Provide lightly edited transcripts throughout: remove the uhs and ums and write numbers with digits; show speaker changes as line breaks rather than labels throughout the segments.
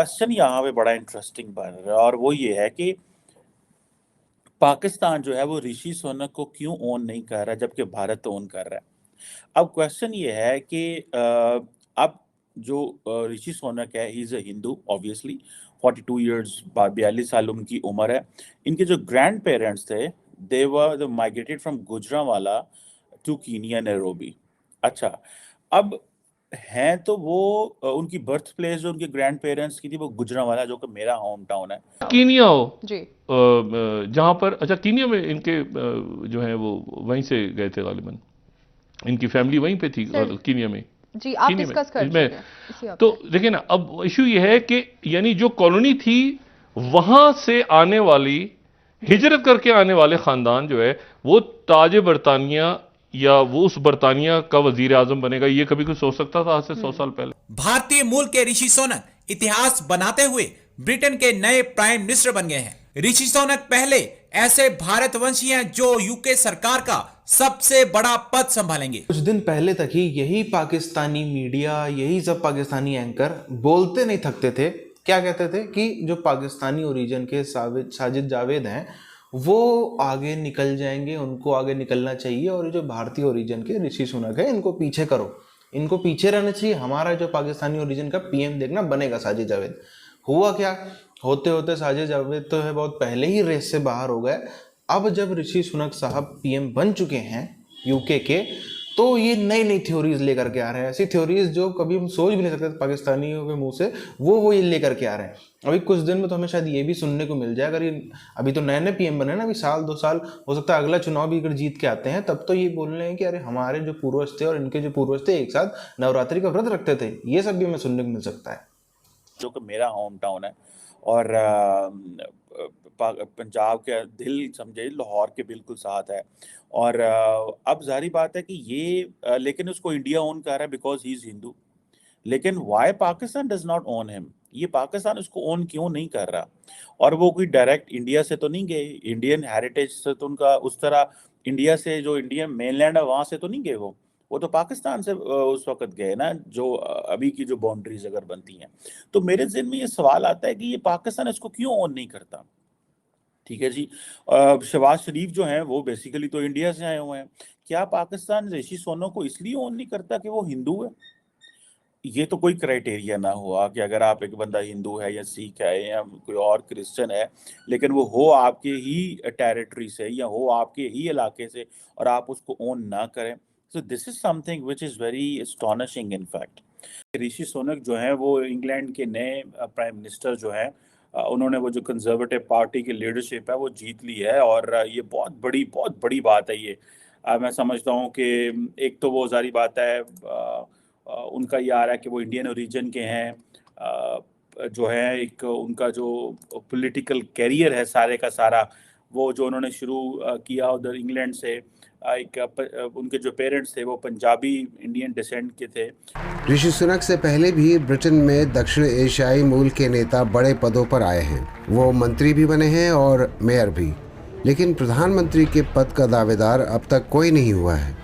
Question यहाँ पे बड़ा इंटरेस्टिंग बन रहा है और वो ये है कि पाकिस्तान जो है वो ऋषि सुनक को क्यों ओन नहीं कर रहा जबकि भारत ओन कर रहा है। अब क्वेश्चन ये है कि अब जो ऋषि सोनक है he is a Hindu obviously. 42 years 42 साल उनकी उम्र है। इनके जो ग्रैंड पेरेंट्स थे they were migrated from Gujranwala to Kenya Nairobi. अच्छा, अब हैं तो वो उनकी बर्थ प्लेस जो उनके ग्रैंड पेरेंट्स की थी वो गुजरांवाला जो कि मेरा होम टाउन है।
कीनिया हो
जी।
जहां पर, अच्छा कीनिया में इनके जो है वो वहीं से गए थे गालिबन, इनकी फैमिली वहीं पे थी
सर
कीनिया में।
जी, आप
कीनिया में
डिस्कस कर
इसमें,
चुके हैं इसी
तो
हफ्ते।
देखिए ना, अब इशू ये है कि यानी जो कॉलोनी थी वहां से आने वाली, हिजरत करके आने वाले खानदान जो है वो ताज बरतानिया या वो उस बरतानिया का वजीर आजम बनेगा, ये कभी कोई सोच सकता था आज से 100 साल पहले?
भारतीय मूल के ऋषि सोनक इतिहास बनाते हुए ब्रिटेन के नए प्राइम मिनिस्टर बन गए हैं। ऋषि सोनक पहले ऐसे भारतवंशी हैं जो यूके सरकार का सबसे बड़ा पद संभालेंगे।
कुछ दिन पहले तक ही यही पाकिस्तानी मीडिया, यही सब पाकिस्तानी एंकर बोलते नहीं थकते थे। क्या कहते थे कि जो पाकिस्तानी ओरिजिन के साजिद जावेद हैं वो आगे निकल जाएंगे, उनको आगे निकलना चाहिए, और ये जो भारतीय ओरिजिन के ऋषि सुनक है इनको पीछे करो, इनको पीछे रहना चाहिए, हमारा जो पाकिस्तानी ओरिजिन का पीएम देखना बनेगा साजिद जावेद। हुआ क्या, होते होते साजिद जावेद तो है बहुत पहले ही रेस से बाहर हो गए। अब जब ऋषि सुनक साहब पीएम बन चुके हैं यूके के, तो ये नई नई थ्योरीज लेकर के आ रहे हैं, ऐसी थ्योरीज जो कभी हम सोच भी नहीं सकते पाकिस्तानियों के मुंह से, वो ये लेकर के आ रहे हैं। अभी कुछ दिन में तो हमें शायद ये भी सुनने को मिल जाए, अगर ये अभी तो नए नए पीएम बने ना, अभी साल 2 साल हो सकता है, अगला चुनाव भी अगर जीत के आते हैं तब तो ये बोल रहे हैं कि अरे हमारे जो पूर्वज थे और इनके जो पूर्वज थे एक साथ नवरात्रि का व्रत रखते थे। ये सब भी हमें सुनने को मिल सकता है।
जो कि मेरा होम टाउन है और पंजाब के दिल समझे लाहौर के बिल्कुल साथ है। और अब जाहिर बात है कि ये लेकिन उसको इंडिया ओन कर रहा है बिकॉज ही इज हिंदू। लेकिन why Pakistan does not own him, ये पाकिस्तान उसको ओन क्यों नहीं कर रहा? और वो कोई डायरेक्ट इंडिया से तो नहीं गए, इंडियन हेरिटेज से तो उनका उस तरह इंडिया से जो इंडियन मेनलैंड है वहां से तो नहीं गए वो तो पाकिस्तान से उस वक्त गए ना, जो अभी की जो बाउंड्रीज अगर बनती हैं। तो मेरे ज़हन में ये सवाल आता है कि ये पाकिस्तान इसको क्यों ओन नहीं करता? ठीक है जी। शहबाज शरीफ जो हैं वो बेसिकली तो इंडिया से आए हुए हैं। क्या पाकिस्तान ऋषि सोनक को इसलिए ओन नहीं करता कि वो हिंदू है? ये तो कोई क्राइटेरिया ना हुआ कि अगर आप एक बंदा हिंदू है या सिख है या कोई और क्रिश्चियन है, लेकिन वो हो आपके ही टेरिटरी से या हो आपके ही इलाके से और आप उसको ओन ना करें। So this is something which is very astonishing in fact. Rishi Sunak जो हैं वो इंग्लैंड के नए प्राइम मिनिस्टर जो हैं, उन्होंने वो जो कंजर्वेटिव पार्टी की लीडरशिप है वो जीत ली है और ये बहुत बड़ी बात है ये। मैं समझता हूँ कि एक तो वो जारी बात है, उनका ये आ रहा है कि वो इंडियन ओरिजिन के हैं, जो है एक उनका जो पॉलिटिकल कैरियर है सारे का सारा वो जो उन्होंने शुरू किया उधर इंग्लैंड से, उनके जो पेरेंट्स थे वो पंजाबी इंडियन डिसेंट के थे।
ऋषि सुनक से पहले भी ब्रिटेन में दक्षिण एशियाई मूल के नेता बड़े पदों पर आए हैं। वो मंत्री भी बने हैं और मेयर भी, लेकिन प्रधानमंत्री के पद का दावेदार अब तक कोई नहीं हुआ है।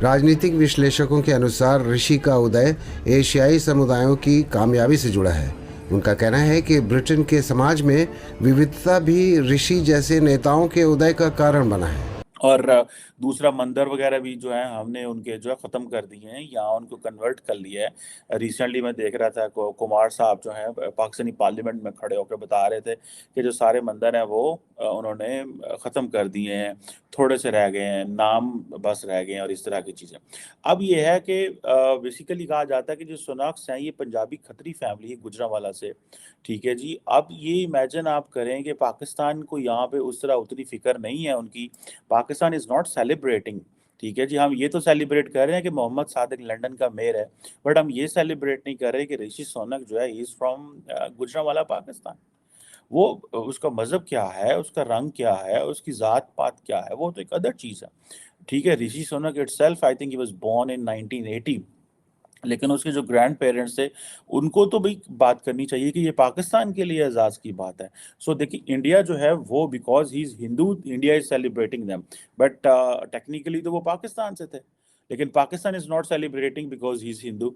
राजनीतिक विश्लेषकों के अनुसार ऋषि का उदय एशियाई समुदायों की कामयाबी से जुड़ा है। उनका कहना है कि ब्रिटेन के समाज में विविधता भी ऋषि जैसे नेताओं के उदय का कारण बना है।
और दूसरा मंदिर वगैरह भी जो है हमने उनके जो है ख़त्म कर दिए हैं या उनको कन्वर्ट कर लिया है। रिसेंटली मैं देख रहा था कुमार साहब जो हैं पाकिस्तानी पार्लियामेंट में खड़े होकर बता रहे थे कि जो सारे मंदिर हैं वो उन्होंने ख़त्म कर दिए हैं, थोड़े से रह गए हैं, नाम बस रह गए हैं और इस तरह की चीज़ें। अब ये है कि बेसिकली कहा जाता है कि जो सोनाक्स हैं ये पंजाबी खत्री फैमिली है गुजरांवाला से। ठीक है जी। अब ये इमेजिन आप करें कि पाकिस्तान को यहाँ पे उस तरह उतनी फिक्र नहीं है उनकी। Pakistan is not celebrating. ठीक है जी, हम ये तो सेलिब्रेट कर रहे हैं कि मोहम्मद सादिक लंदन का मेयर है, बट हम ये सेलिब्रेट नहीं कर रहे कि ऋषि सोनक जो है इज फ्रॉम गुजरांवाला पाकिस्तान। वो उसका मजहब क्या है, उसका रंग क्या है, उसकी जात पात क्या है, वो तो एक अदर चीज़ है। ठीक है, Rishi Sunak itself I think he was born in 1980, लेकिन उसके जो ग्रैंड पेरेंट्स थे उनको तो भाई बात करनी चाहिए कि ये पाकिस्तान के लिए एजाज की बात है। सो देखिए इंडिया जो है वो because he is Hindu India is celebrating them, but technically तो वो पाकिस्तान से थे, लेकिन Pakistan is not celebrating because he is Hindu.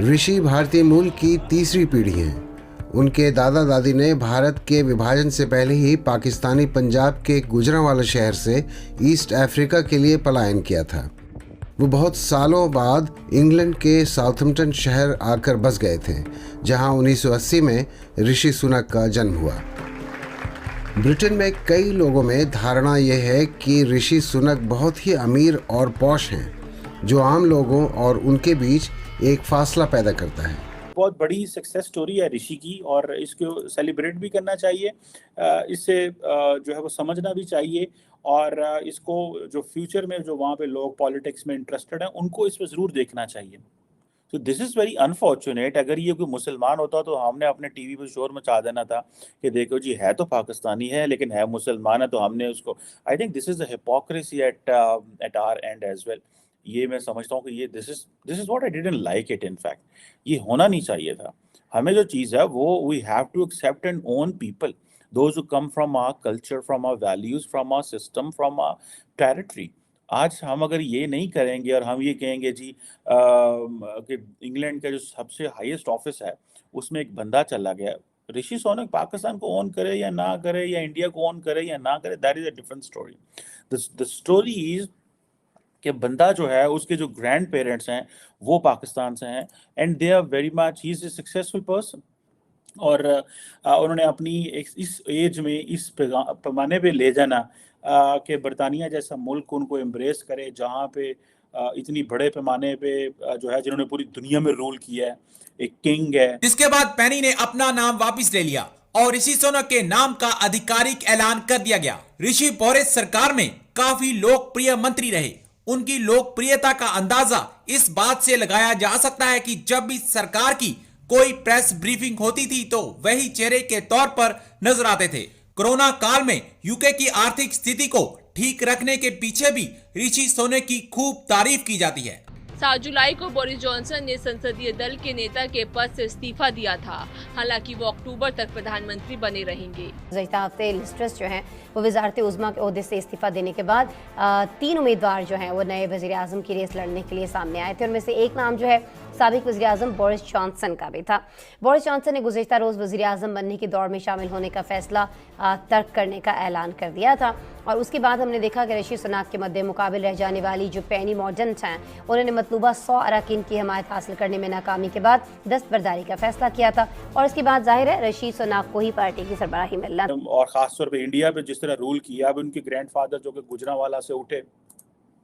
Rishi भारतीय मूल की तीसरी पीढ़ी हैं। उनके दादा दादी ने भारत के विभाजन से पहले ही पाकिस्तानी पंजाब के गुजरांवाला शहर से ईस्ट अफ्रीका के लिए पलायन किया था। वो बहुत सालों बाद इंग्लैंड के साउथम्पटन शहर आकर बस गए थे, जहां 1980 में ऋषि सुनक का जन्म हुआ। ब्रिटेन में कई लोगों में धारणा यह है कि ऋषि सुनक बहुत ही अमीर और पॉश हैं, जो आम लोगों और उनके बीच एक फासला पैदा करता है।
बहुत बड़ी सक्सेस स्टोरी है ऋषि की और इसको सेलिब्रेट भी करना चाहिए, इससे जो है वो समझना भी चाहिए और इसको जो फ्यूचर में जो वहाँ पे लोग पॉलिटिक्स में इंटरेस्टेड हैं उनको इसमें ज़रूर देखना चाहिए। तो दिस इज़ वेरी अनफॉर्चुनेट। अगर ये कोई मुसलमान होता तो हमने अपने टीवी पे शोर मचा देना था कि देखो जी है तो पाकिस्तानी है लेकिन है मुसलमान है, तो हमने उसको, I think this is the hypocrisy at our end as well. ये मैं समझता हूँ कि ये this is what I didn't like it. In fact ये होना नहीं चाहिए था। हमें जो चीज़ है वो we have to accept and own people, those who come from our culture, from our values, from our system, from our territory. आज हम अगर ये नहीं करेंगे और हम ये कहेंगे जी कि इंग्लैंड का जो सबसे हाईएस्ट ऑफिस है उसमें एक बंदा चला गया, ऋषि सुनक पाकिस्तान को ओन करे या ना करे या इंडिया को ओन करे या ना करे, that is a different story. The story is कि बंदा जो है उसके जो ग्रैंड पेरेंट्स हैं वो पाकिस्तान से हैं and they are very much, he is a successful person. और उन्होंने अपनी इस एज में इस पैमाने पे ले जाना कि बरतानिया जैसा मुल्क उनको एम्ब्रेस करे, जहाँ पे इतनी बड़े पैमाने पे जो है जिन्होंने पूरी दुनिया में रूल किया है, एक किंग है।
इसके बाद पेनी ने अपना नाम वापस ले लिया और ऋषि सुनक के नाम का आधिकारिक ऐलान कर दिया गया। ऋषि बोरिस सरकार में काफी लोकप्रिय मंत्री रहे। उनकी लोकप्रियता का अंदाजा इस बात से लगाया जा सकता है कि जब भी सरकार की कोई प्रेस ब्रीफिंग होती थी तो वही चेहरे के तौर पर नजर आते थे। कोरोना काल में यूके की आर्थिक स्थिति को ठीक रखने के पीछे भी ऋषि सुनक की खूब तारीफ की जाती है।
7 जुलाई को बोरिस जॉनसन ने संसदीय दल के नेता के पद से इस्तीफा दिया था। हालांकि वो अक्टूबर तक प्रधानमंत्री बने रहेंगे।
गुज़श्ता हफ्ते लिज़ ट्रस जो हैं वो वज़ारत उज़्मा के ओहदे से इस्तीफा देने के बाद 3 उम्मीदवार जो हैं वो नए वज़ीर आज़म की रेस लड़ने के लिए सामने आए थे। उनमें से एक नाम जो है साबिक वज़ीर आज़म बोरिस जॉनसन का भी था। बोरिस जॉनसन ने गुज़श्ता रोज़ वज़ीर आज़म बनने की दौड़ में शामिल होने का फैसला तर्क करने का ऐलान कर दिया था और उसके बाद हमने देखा कि ऋषि सुनक के मद्दे मुकाबिल रह जाने वाली जो पेनी मॉर्डेंट हैं उन्होंने मतलूबा 100 अरकान की हमायत हासिल करने में नाकामी के बाद दस्तबरदारी का फैसला किया था और इसके बाद जाहिर है ऋषि सुनक को ही पार्टी की सरबराही मिलना।
और खासतौर पे इंडिया पे जिस तरह रूल किया, अब उनके ग्रैंडफादर जो कि गुजरांवाला से उठे,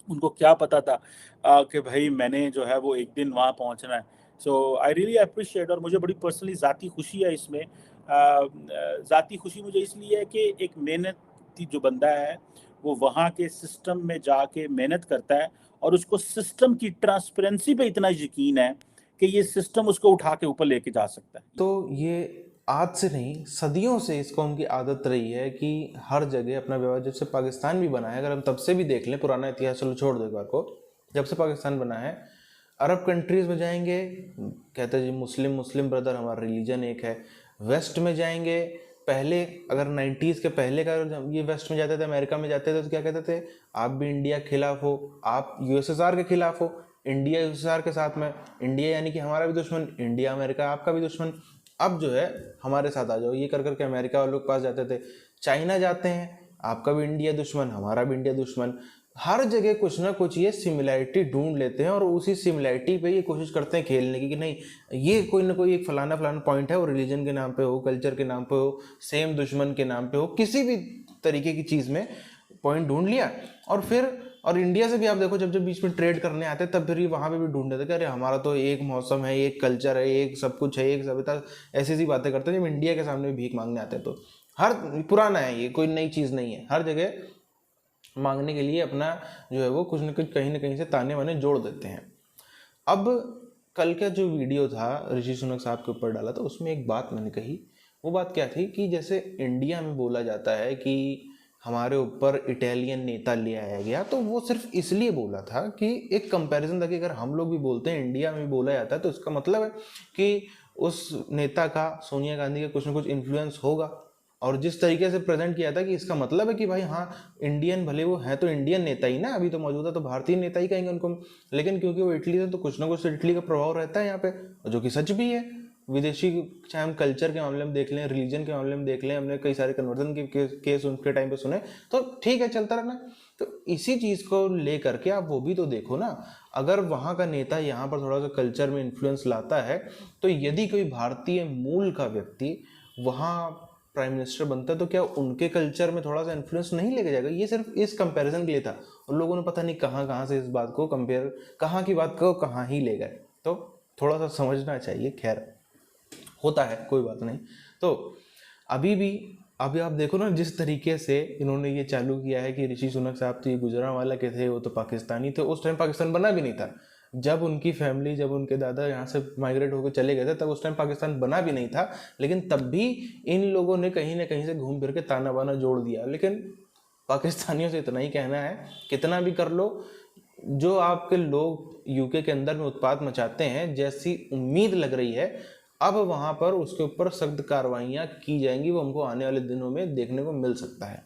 उनको क्या पता था कि भाई मैंने जो है वो एक दिन वहाँ पहुँचना है। सो आई रियली अप्रिशिएट, और मुझे बड़ी पर्सनली ज़ाती खुशी है इसमें। ज़ाती खुशी मुझे इसलिए है कि एक मेहनती जो बंदा है वो वहाँ के सिस्टम में जाके मेहनत करता है और उसको सिस्टम की ट्रांसपेरेंसी पे इतना यकीन है कि ये सिस्टम उसको उठा के ऊपर लेके जा सकता है।
तो ये आज से नहीं, सदियों से इस कौम की आदत रही है कि हर जगह अपना व्यवहार, जब से पाकिस्तान भी बना है, अगर हम तब से भी देख लें पुराना इतिहास, चलो छोड़ दो एक बार को, जब से पाकिस्तान बना है अरब कंट्रीज़ में जाएंगे कहते हैं जी मुस्लिम ब्रदर, हमारा रिलीजन एक है। वेस्ट में जाएंगे, पहले अगर 90s के पहले का ये वेस्ट में जाते थे, अमेरिका में जाते थे तो क्या कहते थे, आप भी इंडिया के खिलाफ हो, आप यूएसएसआर के खिलाफ हो, इंडिया यूएसएसआर के साथ में, इंडिया यानी कि हमारा भी दुश्मन, इंडिया अमेरिका आपका भी दुश्मन, अब जो है हमारे साथ आ जाओ, ये कर करके अमेरिका वालों के पास जाते थे। चाइना जाते हैं, आपका भी इंडिया दुश्मन, हमारा भी इंडिया दुश्मन। हर जगह कुछ ना कुछ ये सिमिलैरिटी ढूंढ लेते हैं और उसी सिमिलैरिटी पे ये कोशिश करते हैं खेलने की कि नहीं ये कोई ना कोई एक फलाना पॉइंट है, वो रिलीजन के नाम पे हो, कल्चर के नाम पे हो, सेम दुश्मन के नाम पे हो, किसी भी तरीके की चीज़ में पॉइंट ढूंढ लिया। और इंडिया से भी आप देखो, जब बीच में ट्रेड करने आते तब फिर वहाँ पे भी ढूंढ लेते कि अरे हमारा तो एक मौसम है, एक कल्चर है, एक सब कुछ है, एक सभ्यता, ऐसी ऐसी बातें करते हैं। जब इंडिया के सामने भीख मांगने आते हैं तो हर पुराना है, ये कोई नई चीज़ नहीं है, हर जगह मांगने के लिए अपना जो है वो कुछ न कुछ कहीं ना कहीं से ताने वाने जोड़ देते हैं। अब कल का जो वीडियो था ऋषि सुनक साहब के ऊपर डाला था, उसमें एक बात मैंने कही, वो बात क्या थी कि जैसे इंडिया में बोला जाता है कि हमारे ऊपर इटालियन नेता ले आया गया, तो वो सिर्फ इसलिए बोला था कि एक कंपैरिजन था कि अगर हम लोग भी बोलते हैं इंडिया में भी बोला जाता है तो इसका मतलब है कि उस नेता का, सोनिया गांधी का कुछ ना कुछ इन्फ्लुएंस होगा और जिस तरीके से प्रेजेंट किया था कि इसका मतलब है कि भाई हाँ इंडियन, भले वो है तो इंडियन नेता ही ना, अभी तो मौजूदा तो भारतीय नेता ही कहेंगे उनको, लेकिन क्योंकि वो इटली से तो कुछ ना कुछ इटली का प्रभाव रहता है यहाँ पे, जो कि सच भी है। विदेशी, चाहे हम कल्चर के मामले में देख लें, रिलीजन के मामले में देख लें, हमने कई सारे कन्वर्जन के केस उनके टाइम पे सुने, तो ठीक है चलता रहना। तो इसी चीज़ को लेकर के आप वो भी तो देखो ना, अगर वहाँ का नेता यहाँ पर थोड़ा सा कल्चर में इन्फ्लुएंस लाता है, तो यदि कोई भारतीय मूल का व्यक्ति वहाँ प्राइम मिनिस्टर बनता है तो क्या उनके कल्चर में थोड़ा सा इन्फ्लुएंस नहीं लेके जाएगा? ये सिर्फ इस कंपैरिजन के लिए था, उन लोगों ने पता नहीं कहाँ से इस बात को कंपेयर, कहाँ की बात को कहाँ ही ले गए, तो थोड़ा सा समझना चाहिए। खैर होता है, कोई बात नहीं। तो अभी आप देखो ना जिस तरीके से इन्होंने ये चालू किया है कि ऋषि सुनक साहब तो ये गुजरांवाला के थे, वो तो पाकिस्तानी थे, उस टाइम पाकिस्तान बना भी नहीं था। जब उनकी फैमिली, जब उनके दादा यहाँ से माइग्रेट होकर चले गए थे, तब उस टाइम पाकिस्तान बना भी नहीं था, लेकिन तब भी इन लोगों ने कहीं ना कहीं से घूम फिर के ताना बाना जोड़ दिया। लेकिन पाकिस्तानियों से इतना ही कहना है, कितना भी कर लो, जो आपके लोग यूके के अंदर में उत्पात मचाते हैं, जैसी उम्मीद लग रही है अब वहाँ पर उसके ऊपर सख्त कार्रवाइयाँ की जाएंगी, वो हमको आने वाले दिनों में देखने को मिल सकता है।